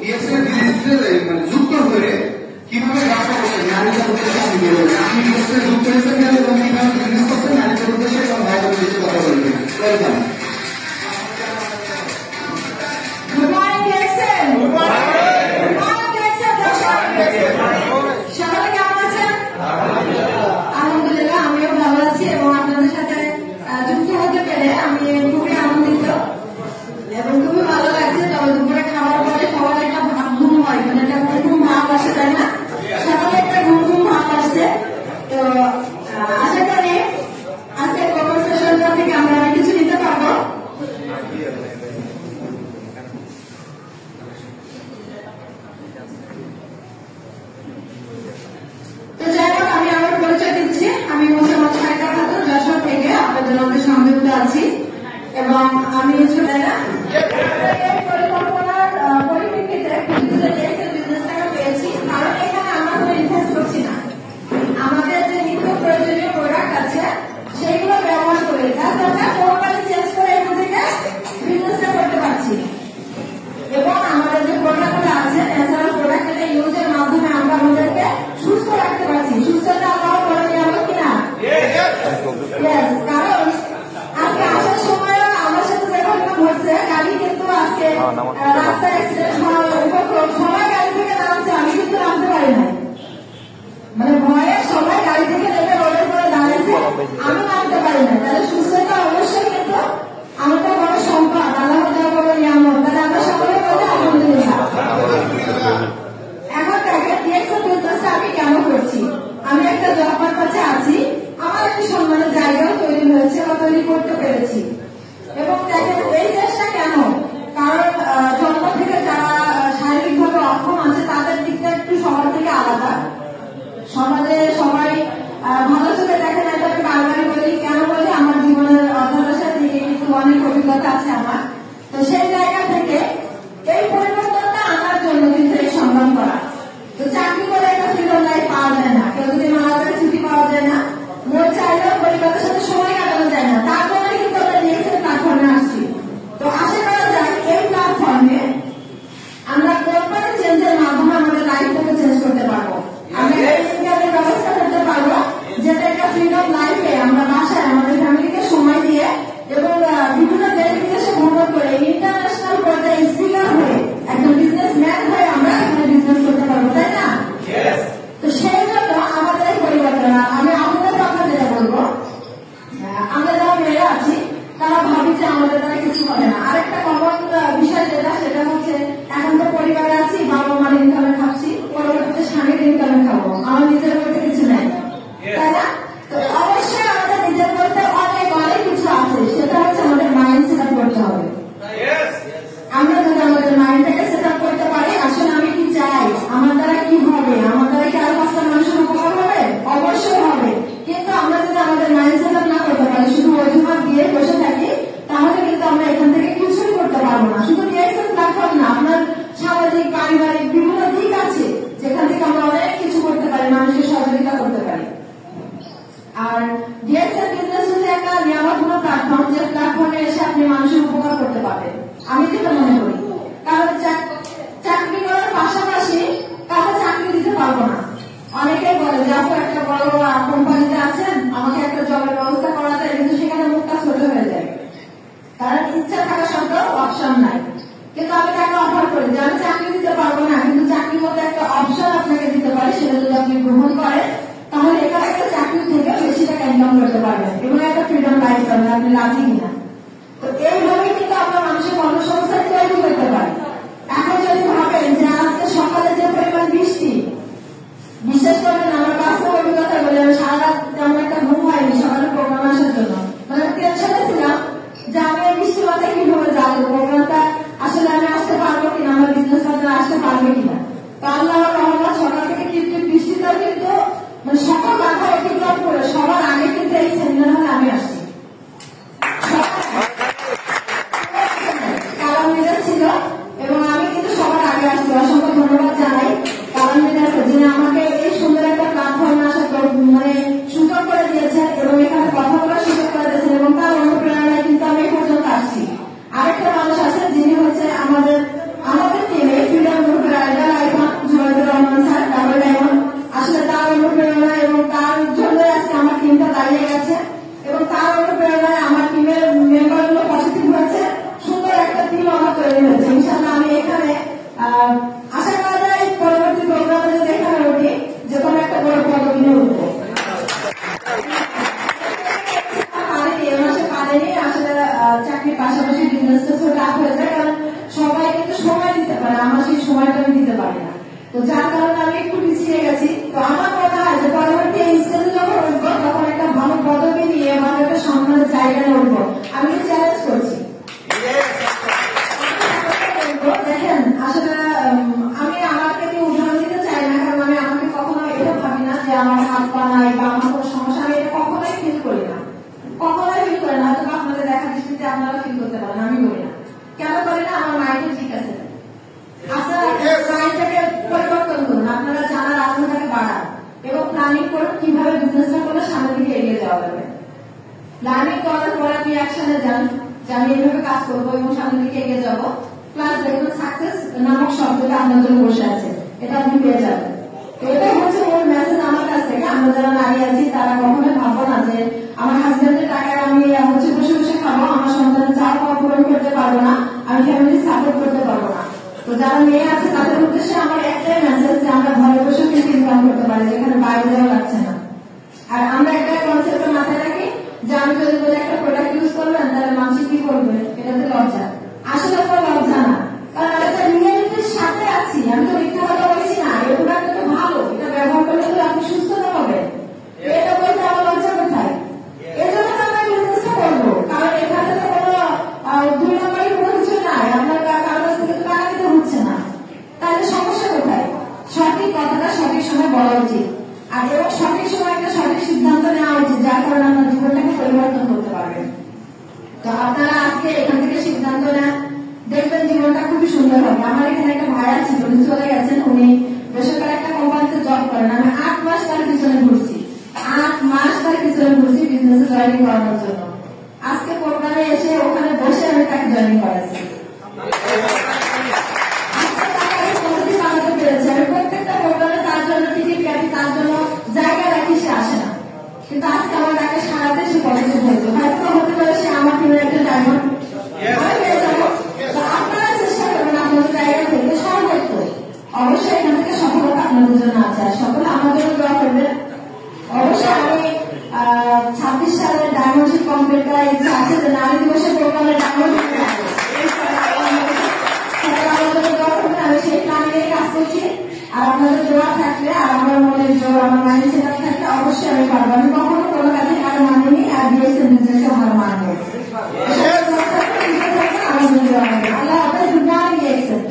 DSL মানে যুক্ত করে কিভাবে ব্যবসা করতে নারীদের উদ্দেশ্যে আমি ডিএসএল যুক্ত হয়েছে এবং কিভাবে বিজনেস করতে নারীদের উদ্দেশ্যে এবং ভাইদের উদ্দেশ্যে কথা বলবেন। ওয়েলকাম। আলহামদুলিল্লাহ আমিও ভালো আছি এবং আপনাদের সাথে যুক্ত হতে পেরে আমি খুবই আনন্দিত এবং খুবই ভালো লাগছে। তবে দুপুরে খাওয়ার পরে সবার একটা ঘুম হয়, মানে একটা ঘুম ভাব আসে, তাই না? সকালে একটা ঘুম ভাব আসছে। তো আশা করি আজকে কনভারসেশনটা থেকে আমরা অনেক কিছু নিতে পারবো। তো যাই হোক, আমি আমার পরিচয় দিচ্ছি। আমি মোসাম্মদ সাইদা খাতুন, যশোর থেকে আপনাদের মধ্যে সংযুক্ত আছি এবং আমি পরিকল্পনার পরিপ্রেক্ষিতে বিজনেসটাকে পেয়েছি, কারণ এখানে আমরা কোনো ইনভেস্ট করছি না। আমাদের যে নিত্য প্রয়োজনীয় প্রোডাক্ট আছে সেইগুলো ব্যবহার করে আমরা কোম্পানি চেঞ্জ করে এখান থেকে বিজনেসটা করতে পারছি এবং আমাদের যে প্রোডাক্টগুলো আছে ন্যাচারাল প্রোডাক্ট ইউজের মাধ্যমে আমরা আমাদেরকে সুস্থ রাখতে পারছি। সুস্থতা আল্লাহ করে দেওয়া কিনা? কারণ আজকে আসার সময় আমার সাথে যে ঘটনা ঘটছে, গাড়ি কিন্তু আজকে রাস্তায় অ্যাক্সিডেন্ট হওয়ার উপক্রম, সবাই গাড়ি থেকে নামছে, আমি কিন্তু নামতে পারি নাই। মানে ভয়ে সবাই গাড়ি থেকে নেমে রোডের পরে দাঁড়িয়েছে, আমি নামতে পারি না। তাহলে সুস্থতা অবশ্যই কিন্তু আমাদের বড় সম্পদ, আল্লাহ তাআলা বড় নিয়ামত। তাহলে আমরা সকলে বলি আলহামদুলিল্লাহ। এখন দেখেন ডিএক্সএল বিজনেসটা আমি কেন করছি। আমি একটা জব পারপাসে আছি, আমার একটি সম্মানের জায়গাও তৈরি হয়েছে বা তৈরি করতে পেরেছি। এবং দেখেন এই চেষ্টা কেন, কারণ জন্ম থেকে যারা শারীরিকভাবে অক্ষম আছে তাদের দিকটা একটু সবার থেকে আলাদা। সমাজে সবাই ভালো চোখে দেখে না, এটা আমি বারবারই বলি। কেন বলি? আমার জীবনের অধ্যাবসায় থেকে কিন্তু অনেক অভিজ্ঞতা আছে আমার। তো সেই জায়গা থেকে এই পরিবর্তনটা আনার জন্য কিন্তু এই সংগ্রাম করা। তো চাকরি করে একটা ফ্রিডম লাইফ পাওয়া যায় না, কেউ যদি মারা যায় ছুটি পাওয়া যায় না, মন চাইলেও পরিবারের সাথে সময় কাটানো যায় না। তার জন্য কিন্তু আমরা ডিএক্সএল প্ল্যাটফর্মে আসছি। তো আশা করা যায় এই প্ল্যাটফর্মে আমরা কোম্পানি চেঞ্জের মাধ্যমে আমাদের লাইফটাকে চেঞ্জ করতে পারবো। আমরা ইনকামের ব্যবস্থা করতে পারবো, যেটা একটা ফ্রিডম লাইফে আমরা বাসায় আমাদের ফ্যামিলিকে সময় দিয়ে এবং বিভিন্ন দেশ বিদেশে ভ্রমণ করে ইন্টারন্যাশনাল পর্যায়ে স্পিকার হয়ে একজন বিজনেসম্যান হয়ে আমরা এখানে বিজনেস করতে পারবো, তাই না? তো সেই জন্য আমাদের এই পরিবর্তন। আমি আপনাদের কথা যেটা বলবো, আমরা যারা মেয়েরা আছি তারা ভাবি যে আমাদের দ্বারা কিছু হবে না। আরেকটা কমন বিষয় সেটা হচ্ছে এখন তো পরিবারে আছি, বাবা মার ইনকামে খাচ্ছি, পরবর্তীতে স্বামীর ইনকামে খাবো, আমার নিজের বলতে কিছু নেই, তাই না? তো অবশ্যই আমাদের নিজের বলতে অনেক অনেক কিছু আছে, সেটা হচ্ছে আমাদের মাইন্ড সেট আপ করতে হবে। আমরা যদি আমাদের মাইন্ডটাকে সেট আপ করতে পারি, আসলে আমি কি চাই, আমার দ্বারা কি হবে, আমার দ্বারা কি আরো 5টা মানুষের উপকার হবে, অবশ্যই হবে। কিন্তু আমরা যদি আমাদের মাইন্ড সেট আপ না করতে পারি, শুধু অজুহাত দিয়ে বসে থাকি, তাহলে কিন্তু আমরা এখান থেকে কিছুই করতে পারবো না। শুধু ডিএক্সএল প্ল্যাটফর্ম না, আপনার সামাজিক পারিবারিক বিভিন্ন দিক আছে যেখান থেকে আমরা অনেক কিছু করতে পারি, মানুষকে সহযোগিতা করতে পারি। আর ডিএক্সএল বিজনেস হচ্ছে একটা নিয়ামতপূর্ণ প্ল্যাটফর্ম, যে প্ল্যাটফর্মে এসে আপনি মানুষের উপকার করতে পারবেন, আমি যেটা মনে করি। কারণ চাকরি করার পাশাপাশি কাউকে চাকরি দিতে পারবো না। অনেকেই বলে যে আপনি একটা বড় কোম্পানিতে আছেন, আমাকে একটা জবের ব্যবস্থা করা যায়, কিন্তু সেখানে মুখটা ছোট হয়ে যায়, কারণ ইচ্ছা থাকা সত্ত্বেও অপশন নাই। কিন্তু আমি তাকে অফার করি যে আমি চাকরি দিতে পারবো না, কিন্তু চাকরির মধ্যে একটা অপশন আপনাকে দিতে পারি, সেটা যদি আপনি গ্রহণ করেন তাহলে এখানে একটা চাকরি থেকে বেশি টাকা ইনকাম করতে পারবেন এবং একটা ফ্রিডম লাইফ পাবেন। আপনি রাজি কিনা? তো এইভাবে কিন্তু আমরা মানুষের কর্মসংস্থান তৈরি করতে পারি। এখন যদি ভাবেন যে আজকে সকালে যে পরিমাণ বৃষ্টি, বিশেষ করে আমার বাস্তব অভিজ্ঞতা বলে, আমি সারা রাত তেমন একটা ঘুম হয়নি সকালে প্রোগ্রাম আসার জন্য। মানে টেনশনে ছিলাম যে আমি বৃষ্টির মাথায় কিভাবে যাবো, প্রোগ্রামটা আসলে আমি আসতে পারবো কিনা, আমার বিজনেস পার্টনার আসতে পারবে কিনা। তো আল্লাহর রহমত সকাল থেকে টিপটিপ বৃষ্টিতেও কিন্তু মানে সকল বাধা অতিক্রম করে সবার আগে কিন্তু এই সেমিনার হলে আমি আসছি। কারণ ছিল এবং আমি কিন্তু সবার আগে আসছি। অসংখ্য ধন্যবাদ জানাই কারণ যিনি আমাকে এই সুন্দর একটা প্ল্যাটফর্মে আসার মানে সুযোগ করে দিয়েছেন এবং এখানে কথা বলার সুযোগ করে দিয়েছেন এবং তার অনুপ্রেরণায় কিন্তু আমি এই পর্যন্ত আসছি। আরেকটা মানুষ আছেন যিনি হচ্ছে আমাদের টিমে ফ্রিডম গ্রুপের আমার সেই সময়টা আমি দিতে পারি না। তো যার কারণে আমি একটু পিছিয়ে গেছি। তো আমার মনে হয় যে পরবর্তী স্টেজে যখন উঠবো তখন একটা ভালো পদবি নিয়ে ভালো একটা সম্মানের জায়গায় উঠবো। আমি চ্যালেঞ্জ করছি। দেখেন আসলে আমি আমাকে নিয়ে উদাহরণ দিতে চাই না, কারণ আমি আমাকে কখনো এটা ভাবি না যে আমার হাত পা নাই বা আমার কোনো সমস্যা, আমি এটা কখনোই ফিল করি না, কখনোই ফিল করি না। হয়তো আপনাদের দেখা দৃষ্টিতে আপনারা ফিল করতে পারেন, আমি করি না। কেন করি না? আমার মাইন্ডে ঠিক আছে। আপনারা মাইন্ডটাকে পরিবর্তন করুন, আপনারা জানার আগ্রহটাকে বাড়ান এবং প্ল্যানিং করুন কিভাবে বিজনেসটা করলে সামনের দিকে এগিয়ে যাওয়া যাবে। প্ল্যানিং করার পর আপনি অ্যাকশনে যান যে আমি এইভাবে কাজ করবো এবং সামনের দিকে এগিয়ে যাবো। প্লাস দেখুন সাকসেস নামক শব্দটা আপনার জন্য বসে আছে, এটা আপনি পেয়ে যাবেন। তো এটাই হচ্ছে মূল মেসেজ আমার কাছ থেকে। আমরা যারা নারী আছি তারা কখনোই ভাববো না যে আমার হাজবেন্ডের টাকায় আমি হচ্ছে বসে বসে খাবো, আমার সন্তানের চাপ পূরণ করতে পারবো না, আমি ফ্যামিলি সাপোর্ট করতে পারবো না। তো যারা মেয়ে আছে তাদের উদ্দেশ্যে আমার একটাই মেসেজ যে আমরা ঘরে বসে কিন্তু ইনকাম করতে পারি, যেখানে বাইরে যাওয়া লাগছে না। আর আমরা একটা কনসেপ্ট মাথায় রাখি যে আমি যদি বলে একটা প্রোডাক্ট ইউজ করবেন তাহলে মানুষ কি করবে, এটাতে লজ্জা। আসলে কোনো লজ্জা না, কারণ আমি একটা রিয়েলিটির সাথে আছি। আমি তো মিথ্যা কথা বলছি না, এই প্রোডাক্ট তো ভালো, এটা ব্যবহার করলে তো আপনি সুস্থ হবেন, এটা বলতে আমার লজ্জা কোথায়? এই জন্য তো আমরা বিজনেসটা করবো, কারণ এখানে তো কোনো 2 নম্বরই কোনো কিছু নাই, আপনার কারোর কাছ থেকে তো টাকা দিতে হচ্ছে না। তাহলে সমস্যা কোথায়? সঠিক কথাটা সঠিক সময় বলা উচিত, আর এবং সঠিক সময় একটা সঠিক সিদ্ধান্ত নেওয়া উচিত, যার কারণে আপনার জীবনটাকে পরিবর্তন করতে পারবেন। তো আপনারা আজকে এখান থেকে সিদ্ধান্ত নেন, দেখবেন জীবনটা খুবই সুন্দর হবে। আমার এখানে একটা ভাইয়া ছিল, উনি চলে গেছেন, উনি বেসরকারি একটা কোম্পানিতে জব করেন। আমি 8 মাস তার পিছনে ঘুরছি, 8 মাস তার পিছনে ঘুরছি বিজনেসে জয়েনিং করানোর জন্য। আজকে প্রোগ্রামে এসে ওখানে বসে আমি তাকে জয়েনিং করাচ্ছি। আমি প্রত্যেকটা প্রোগ্রামে তার জন্য টিকিট কাটি, তার জন্য জায়গা রাখি, সে আসে না, কিন্তু আজকে আমার তাকে সারাতে সে পজিটিভ হয়েছে। হয়তো হতে পারে সে আমার টিমের একটা ডায়মন্ড, আমি পেয়ে যাবো। আপনারা চেষ্টা করবেন আপনাদের জায়গা থেকে সর্বোচ্চ। অবশ্যই এখান থেকে সফলতা আপনাদের জন্য আছে, আর সকলে আমার জন্য দোয়া করবেন। অবশ্যই আমি 26 সালে ডায়মন্ডশিপ কমপ্লিট করার ইচ্ছা আছে, যে নারী দিবসের প্রোগ্রামে ডায়মন্ডশিপ আমি সেই প্ল্যানে কাজ করছি। আর আপনাদের দোয়া থাকলে আর আমার মনে জোর, আমার মাইন্ড সেট আপ থাকলে অবশ্যই আমি পারবো। আমি কখনো কোনো কাজে কারো মানিনি, আর বিএসএন বিজনেসে আমার মানবো। আল্লাহ আপনার দুনিয়া বিএসএন